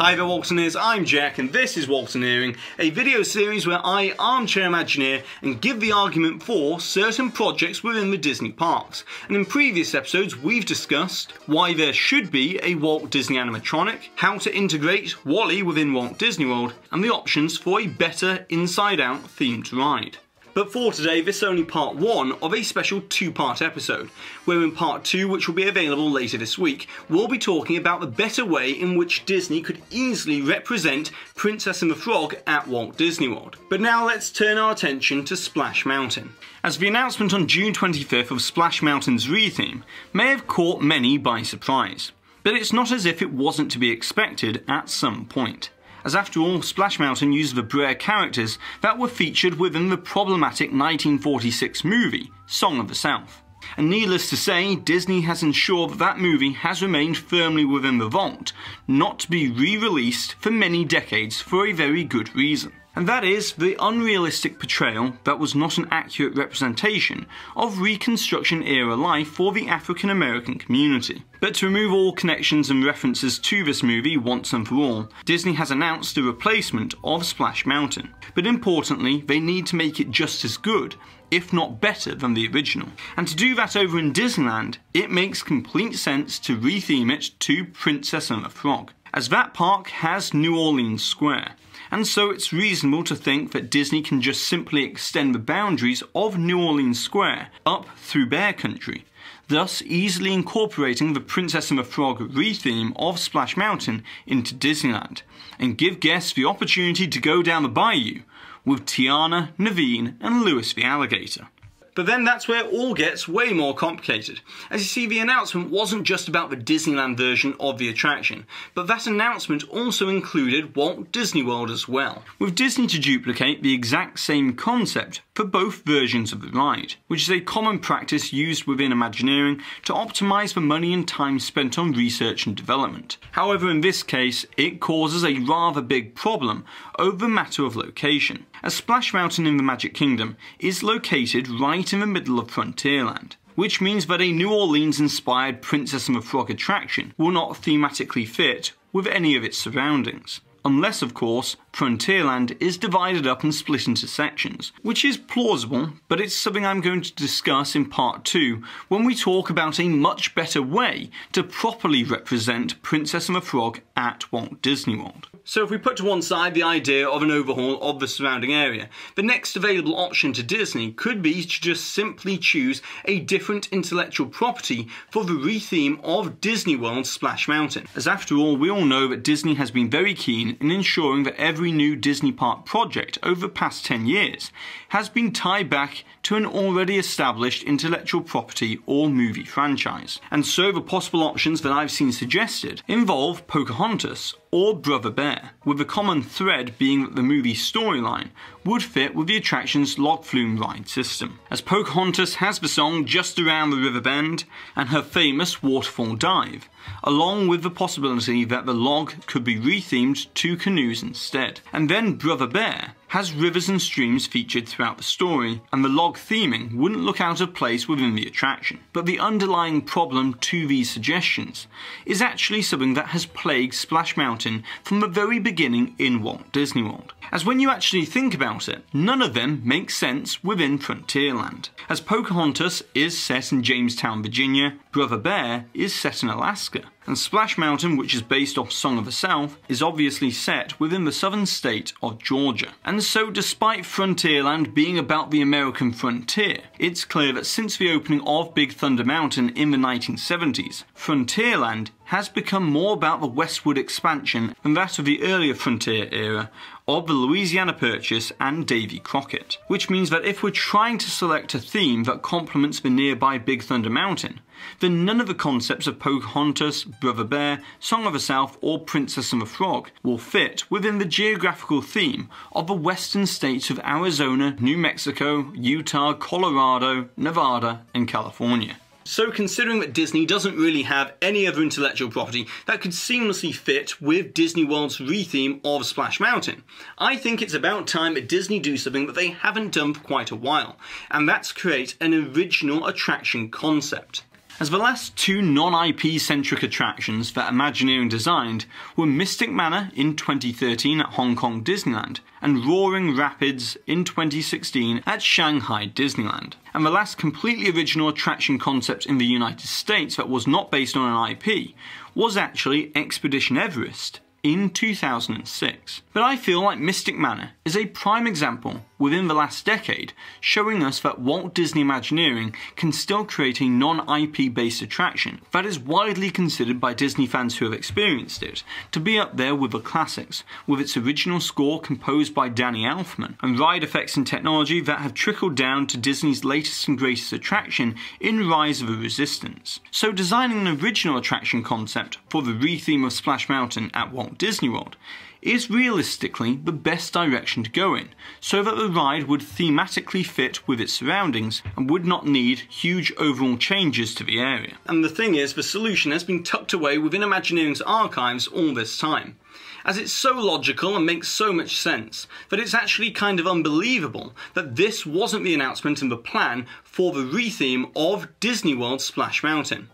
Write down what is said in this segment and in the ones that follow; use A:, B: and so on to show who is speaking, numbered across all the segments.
A: Hi there Waltineers, I'm Jack and this is Waltineering, a video series where I armchair Imagineer and give the argument for certain projects within the Disney parks. And in previous episodes we've discussed why there should be a Walt Disney animatronic, how to integrate WALL-E within Walt Disney World, and the options for a better inside-out themed ride. But for today, this is only part 1 of a special 2-part episode, where in part 2, which will be available later this week, we'll be talking about the better way in which Disney could easily represent Princess and the Frog at Walt Disney World. But now let's turn our attention to Splash Mountain, as the announcement on June 25th of Splash Mountain's retheme may have caught many by surprise. But it's not as if it wasn't to be expected at some point, as after all, Splash Mountain used the Brer characters that were featured within the problematic 1946 movie, Song of the South. And needless to say, Disney has ensured that that movie has remained firmly within the vault, not to be re-released for many decades for a very good reason. And that is the unrealistic portrayal that was not an accurate representation of Reconstruction era life for the African American community. But to remove all connections and references to this movie once and for all, Disney has announced a replacement of Splash Mountain. But importantly, they need to make it just as good, if not better than the original. And to do that over in Disneyland, it makes complete sense to retheme it to Princess and the Frog, as that park has New Orleans Square. And so it's reasonable to think that Disney can just simply extend the boundaries of New Orleans Square up through Bear Country, thus easily incorporating the Princess and the Frog retheme of Splash Mountain into Disneyland, and give guests the opportunity to go down the bayou with Tiana, Naveen and Louis the Alligator. But then that's where it all gets way more complicated. As you see, the announcement wasn't just about the Disneyland version of the attraction, but that announcement also included Walt Disney World as well, with Disney to duplicate the exact same concept for both versions of the ride, which is a common practice used within Imagineering to optimise the money and time spent on research and development. However, in this case, it causes a rather big problem over the matter of location, as Splash Mountain in the Magic Kingdom is located right in the middle of Frontierland, which means that a New Orleans-inspired Princess and the Frog attraction will not thematically fit with any of its surroundings. Unless, of course, Frontierland is divided up and split into sections, which is plausible, but it's something I'm going to discuss in part 2 when we talk about a much better way to properly represent Princess and the Frog at Walt Disney World. So if we put to one side the idea of an overhaul of the surrounding area, the next available option to Disney could be to just simply choose a different intellectual property for the retheme of Disney World's Splash Mountain. As after all, we all know that Disney has been very keen in ensuring that every new Disney park project over the past 10 years has been tied back to an already established intellectual property or movie franchise. And so the possible options that I've seen suggested involve Pocahontas or Brother Bear, with the common thread being that the movie storyline would fit with the attraction's log flume ride system, as Pocahontas has the song Just Around the River Bend and her famous waterfall dive, along with the possibility that the log could be rethemed to canoes instead. And then Brother Bear has rivers and streams featured throughout the story, and the log theming wouldn't look out of place within the attraction. But the underlying problem to these suggestions is actually something that has plagued Splash Mountain from the very beginning in Walt Disney World. As when you actually think about it, none of them make sense within Frontierland, as Pocahontas is set in Jamestown, Virginia, Brother Bear is set in Alaska, and Splash Mountain, which is based off Song of the South, is obviously set within the southern state of Georgia. And so despite Frontierland being about the American frontier, it's clear that since the opening of Big Thunder Mountain in the 1970s, Frontierland has become more about the westward expansion than that of the earlier Frontier era of the Louisiana Purchase and Davy Crockett. Which means that if we're trying to select a theme that complements the nearby Big Thunder Mountain, then none of the concepts of Pocahontas, Brother Bear, Song of the South or Princess and the Frog will fit within the geographical theme of the western states of Arizona, New Mexico, Utah, Colorado, Nevada and California. So considering that Disney doesn't really have any other intellectual property that could seamlessly fit with Disney World's retheme of Splash Mountain, I think it's about time that Disney do something that they haven't done for quite a while, and that's create an original attraction concept. as the last two non-IP centric attractions that Imagineering designed were Mystic Manor in 2013 at Hong Kong Disneyland and Roaring Rapids in 2016 at Shanghai Disneyland. And the last completely original attraction concept in the United States that was not based on an IP was actually Expedition Everest in 2006. But I feel like Mystic Manor is a prime example within the last decade, showing us that Walt Disney Imagineering can still create a non-IP based attraction that is widely considered by Disney fans who have experienced it to be up there with the classics, with its original score composed by Danny Elfman, and ride effects and technology that have trickled down to Disney's latest and greatest attraction in Rise of the Resistance. So designing an original attraction concept for the retheme of Splash Mountain at Walt Disney World is realistically the best direction to go in, so that the ride would thematically fit with its surroundings and would not need huge overall changes to the area. And the thing is, the solution has been tucked away within Imagineering's archives all this time, as it's so logical and makes so much sense that it's actually kind of unbelievable that this wasn't the announcement and the plan for the retheme of Disney World's Splash Mountain.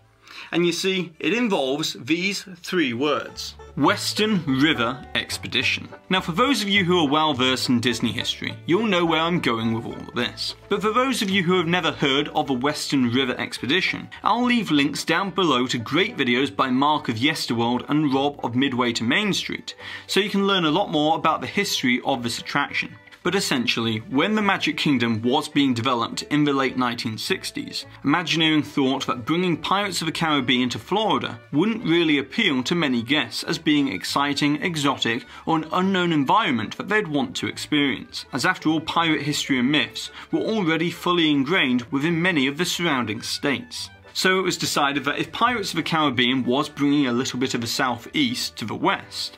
A: And you see, it involves these three words: Western River Expedition. Now, for those of you who are well versed in Disney history, you'll know where I'm going with all of this. But for those of you who have never heard of a Western River Expedition, I'll leave links down below to great videos by Mark of Yesterworld and Rob of Midway to Main Street, so you can learn a lot more about the history of this attraction. But essentially, when the Magic Kingdom was being developed in the late 1960s, Imagineering thought that bringing Pirates of the Caribbean to Florida wouldn't really appeal to many guests as being exciting, exotic, or an unknown environment that they'd want to experience, as after all, pirate history and myths were already fully ingrained within many of the surrounding states. So it was decided that if Pirates of the Caribbean was bringing a little bit of the southeast to the west,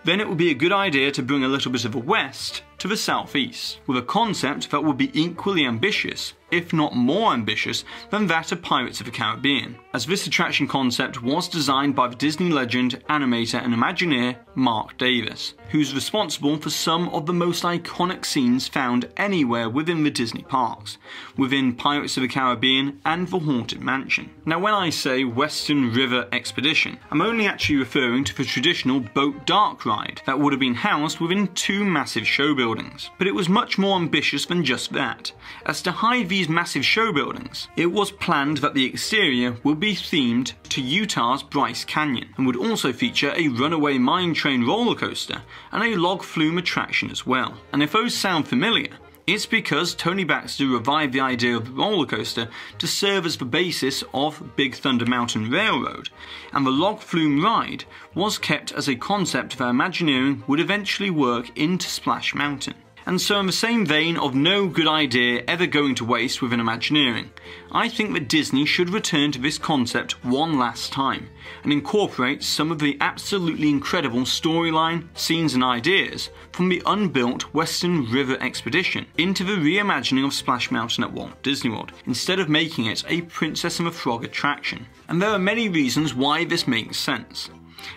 A: then it would be a good idea to bring a little bit of the west to the southeast, with a concept that would be equally ambitious, if not more ambitious, than that of Pirates of the Caribbean, as this attraction concept was designed by the Disney legend, animator and Imagineer Mark Davis, who's responsible for some of the most iconic scenes found anywhere within the Disney parks, within Pirates of the Caribbean and the Haunted Mansion. Now, when I say Western River Expedition, I'm only actually referring to the traditional boat dark ride that would have been housed within two massive show buildings. But it was much more ambitious than just that, as to hide these massive show buildings, it was planned that the exterior would be themed to Utah's Bryce Canyon, and would also feature a runaway mine train roller coaster and a log flume attraction as well. And if those sound familiar, it's because Tony Baxter revived the idea of the roller coaster to serve as the basis of Big Thunder Mountain Railroad, and the log flume ride was kept as a concept that Imagineering would eventually work into Splash Mountain. And so, in the same vein of no good idea ever going to waste within Imagineering, I think that Disney should return to this concept one last time and incorporate some of the absolutely incredible storyline, scenes and ideas from the unbuilt Western River Expedition into the reimagining of Splash Mountain at Walt Disney World, instead of making it a Princess and the Frog attraction. And there are many reasons why this makes sense,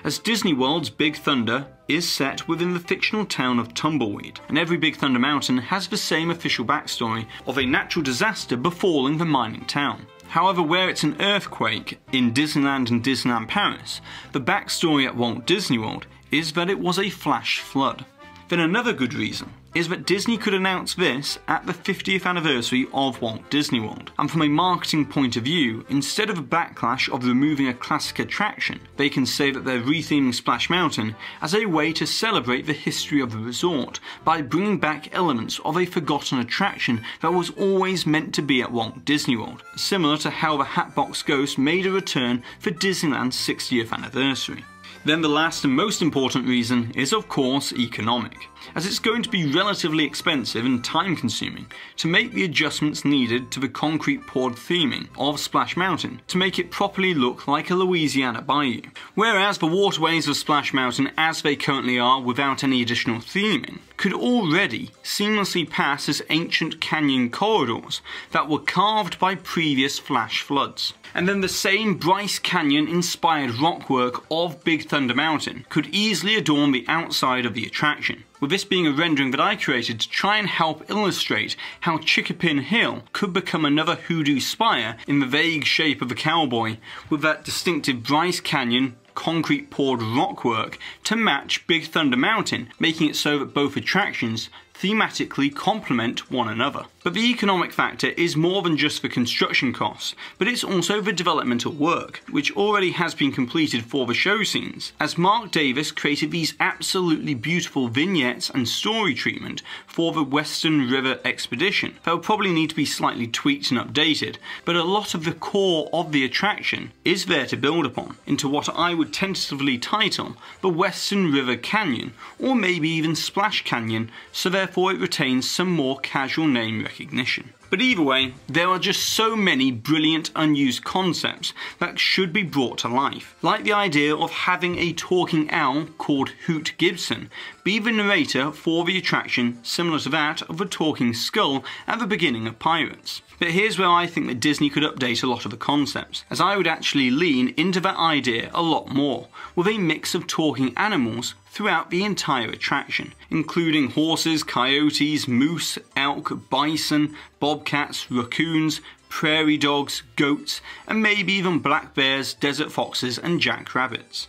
A: as Disney World's Big Thunder is set within the fictional town of Tumbleweed, and every Big Thunder Mountain has the same official backstory of a natural disaster befalling the mining town. However, where it's an earthquake in Disneyland and Disneyland Paris, the backstory at Walt Disney World is that it was a flash flood. Then another good reason is that Disney could announce this at the 50th anniversary of Walt Disney World, and from a marketing point of view, instead of a backlash of removing a classic attraction, they can say that they're retheming Splash Mountain as a way to celebrate the history of the resort by bringing back elements of a forgotten attraction that was always meant to be at Walt Disney World, similar to how the Hatbox Ghost made a return for Disneyland's 60th anniversary. Then the last and most important reason is of course economic, as it's going to be relatively expensive and time consuming to make the adjustments needed to the concrete poured theming of Splash Mountain to make it properly look like a Louisiana bayou. Whereas the waterways of Splash Mountain as they currently are without any additional theming could already seamlessly pass as ancient canyon corridors that were carved by previous flash floods. And then the same Bryce Canyon inspired rockwork of Big Thunder Thunder Mountain could easily adorn the outside of the attraction, with this being a rendering that I created to try and help illustrate how Chickapin Hill could become another hoodoo spire in the vague shape of a cowboy, with that distinctive Bryce Canyon concrete poured rockwork to match Big Thunder Mountain, making it so that both attractions thematically complement one another. But the economic factor is more than just the construction costs, but it's also the developmental work, which already has been completed for the show scenes, as Mark Davis created these absolutely beautiful vignettes and story treatment for the Western River Expedition. They'll probably need to be slightly tweaked and updated, but a lot of the core of the attraction is there to build upon, into what I would tentatively title the Western River Canyon, or maybe even Splash Canyon, so therefore it retains some more casual name recognition. But either way, there are just so many brilliant unused concepts that should be brought to life, like the idea of having a talking owl called Hoot Gibson be the narrator for the attraction, similar to that of a talking skull at the beginning of Pirates. But here's where I think that Disney could update a lot of the concepts, as I would actually lean into that idea a lot more, with a mix of talking animals throughout the entire attraction, including horses, coyotes, moose, elk, bison, bobcats, raccoons, prairie dogs, goats, and maybe even black bears, desert foxes, and jackrabbits.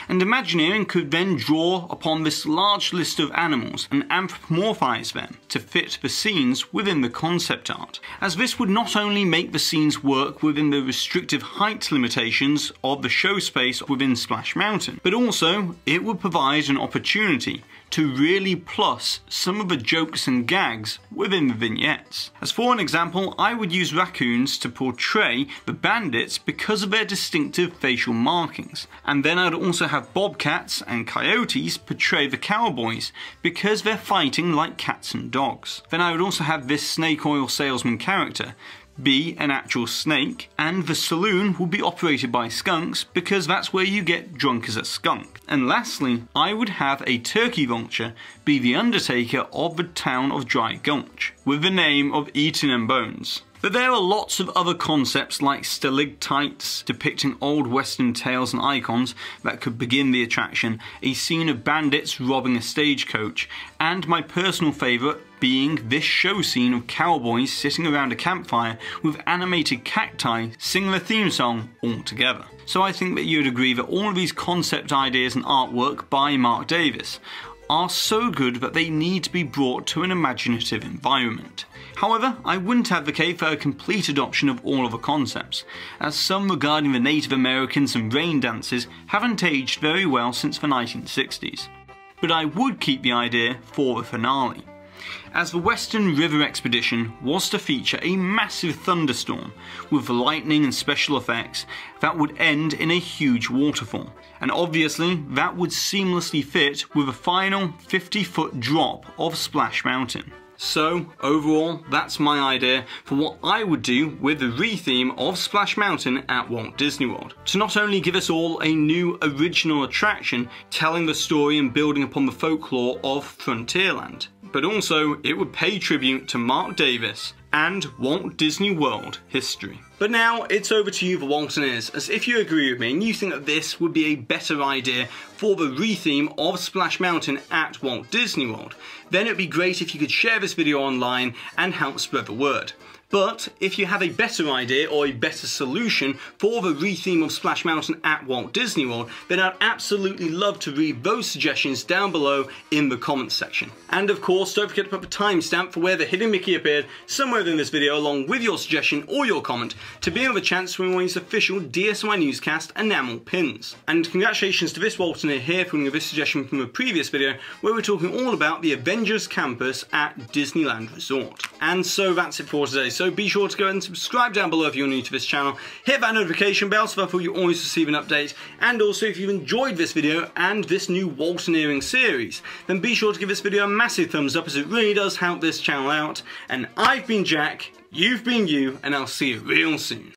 A: And Imagineering could then draw upon this large list of animals and anthropomorphize them to fit the scenes within the concept art, as this would not only make the scenes work within the restrictive height limitations of the show space within Splash Mountain, but also it would provide an opportunity to really plus some of the jokes and gags within the vignettes. As for an example, I would use raccoons to portray the bandits because of their distinctive facial markings, and then I'd also have bobcats and coyotes portray the cowboys because they're fighting like cats and dogs. Then I would also have this snake oil salesman character be an actual snake, and the saloon would be operated by skunks because that's where you get drunk as a skunk. And lastly, I would have a turkey vulture be the undertaker of the town of Dry Gulch, with the name of Eatin' and Bones. But there are lots of other concepts like stalactites depicting old western tales and icons that could begin the attraction, a scene of bandits robbing a stagecoach, and my personal favourite being this show scene of cowboys sitting around a campfire with animated cacti singing the theme song all together. So I think that you would agree that all of these concept ideas and artwork by Mark Davis are so good that they need to be brought to an imaginative environment. However, I wouldn't advocate for a complete adoption of all of the concepts, as some regarding the Native Americans and rain dances haven't aged very well since the 1960s. But I would keep the idea for the finale, as the Western River Expedition was to feature a massive thunderstorm with lightning and special effects that would end in a huge waterfall. And obviously that would seamlessly fit with a final 50-foot drop of Splash Mountain. So overall, that's my idea for what I would do with the retheme of Splash Mountain at Walt Disney World, to not only give us all a new original attraction telling the story and building upon the folklore of Frontierland, but also it would pay tribute to Mark Davis and Walt Disney World history. But now it's over to you, the Waltineers, as if you agree with me and you think that this would be a better idea for the retheme of Splash Mountain at Walt Disney World, then it'd be great if you could share this video online and help spread the word. But if you have a better idea or a better solution for the retheme of Splash Mountain at Walt Disney World, then I'd absolutely love to read those suggestions down below in the comments section. And of course, don't forget to put the timestamp for where the hidden Mickey appeared somewhere in this video along with your suggestion or your comment to be in the chance to win one of these official DSNY Newscast enamel pins. And congratulations to this Waltineer here for winning this suggestion from a previous video where we're talking all about the Avengers campus at Disneyland Resort. And so that's it for today. So be sure to go and subscribe down below if you're new to this channel. Hit that notification bell so therefore you always receive an update. And also if you've enjoyed this video and this new Waltineering series, then be sure to give this video a massive thumbs up as it really does help this channel out. And I've been Jack, you've been you, and I'll see you real soon.